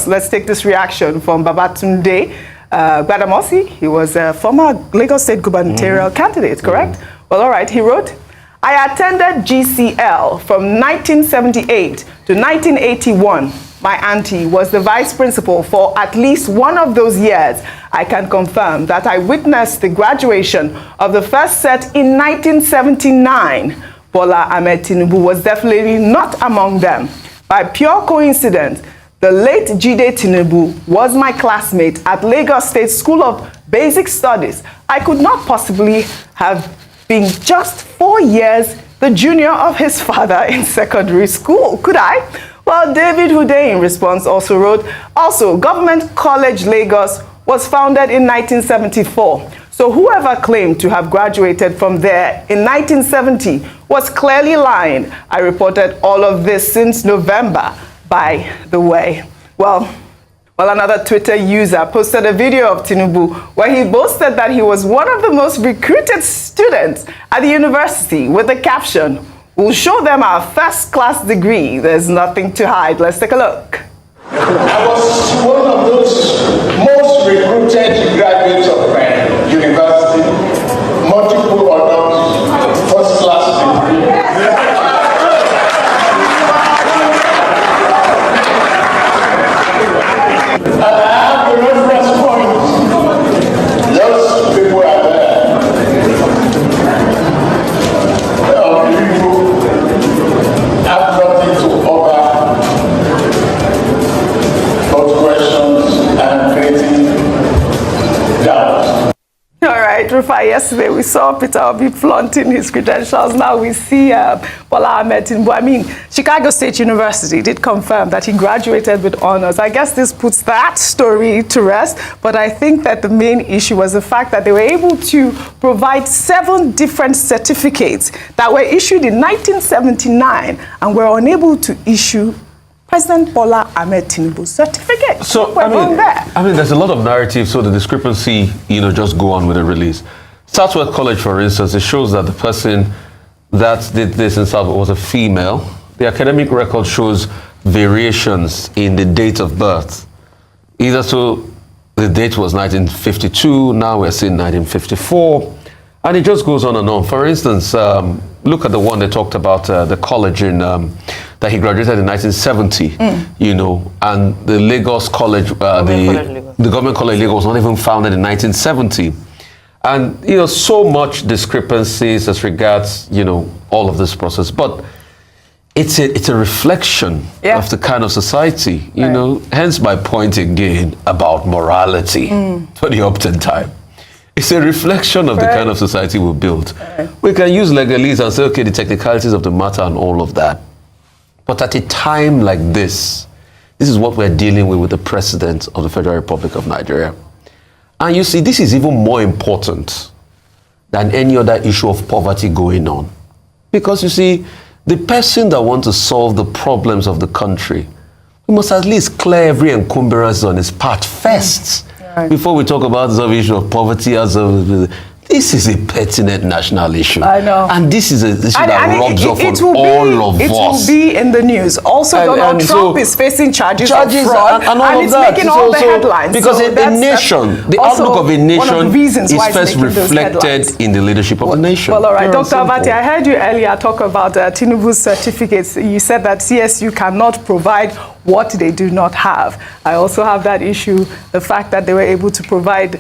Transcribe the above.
let's take this reaction from Babatunde Gbadamosi. He was a former Lagos State gubernatorial candidate, correct? Well, all right, he wrote, I attended GCL from 1978 to 1981. My auntie was the vice principal for at least one of those years. I can confirm that I witnessed the graduation of the first set in 1979. Bola Ahmed Tinubu was definitely not among them. By pure coincidence, the late Jide Tinubu was my classmate at Lagos State School of Basic Studies. I could not possibly have been just 4 years the junior of his father in secondary school, could I? Well, David Hude in response also wrote, also, Government College Lagos was founded in 1974. So whoever claimed to have graduated from there in 1970 was clearly lying. I reported all of this since November, by the way. Well, another Twitter user posted a video of Tinubu where he boasted that he was one of the most recruited students at the university with the caption, we'll show them our first-class degree. There's nothing to hide. Let's take a look. I was one of those most recruited graduates of my university, multiple honors, first-class degree. And I have a reference point. Those people are there. Have nothing to offer but questions and creating doubt. All right, Rufai, yesterday we saw Peter Obi flaunting his credentials. Now we see Bola Ahmed Tinubu. I mean, Chicago State University did confirm that he graduated with honors. I guess this puts that story to rest, but I think that the main issue was the fact that they were able to provide 7 different certificates that were issued in 1979 and were unable to issue President Bola Ahmed Tinubu's certificate. So, I mean, there's a lot of narrative, so the discrepancy, just go on with the release. Southwest College, for instance, it shows that the person that did this in Southwest was a female. The academic record shows variations in the date of birth. Either so the date was 1952, now we're seeing 1954, and it just goes on and on. For instance, look at the one they talked about, the college in that he graduated in 1970, and the Lagos College, the Government College Lagos was not even founded in 1970. And, so much discrepancies as regards, all of this process. But it's a reflection of the kind of society, hence my point again about morality for the Upton time. It's a reflection of the kind of society we built. We can use legalese and say, okay, the technicalities of the matter and all of that. But at a time like this is what we're dealing with the President of the Federal Republic of Nigeria. And you see, this is even more important than any other issue of poverty going on. Because you see, the person that wants to solve the problems of the country, we must at least clear every encumbrance on his part first. Before we talk about the issue of poverty this is a pertinent national issue. I know. And this is an issue that rubs off on all of us. It will be in the news. Also, Donald Trump is facing charges of fraud, and all it's of that. making all the headlines. Because a nation, the outlook of a nation is first reflected in the leadership of the nation. Well, all right. Dr. Abati, I heard you earlier talk about Tinubu's certificates. You said that CSU cannot provide what they do not have. I also have that issue, the fact that they were able to provide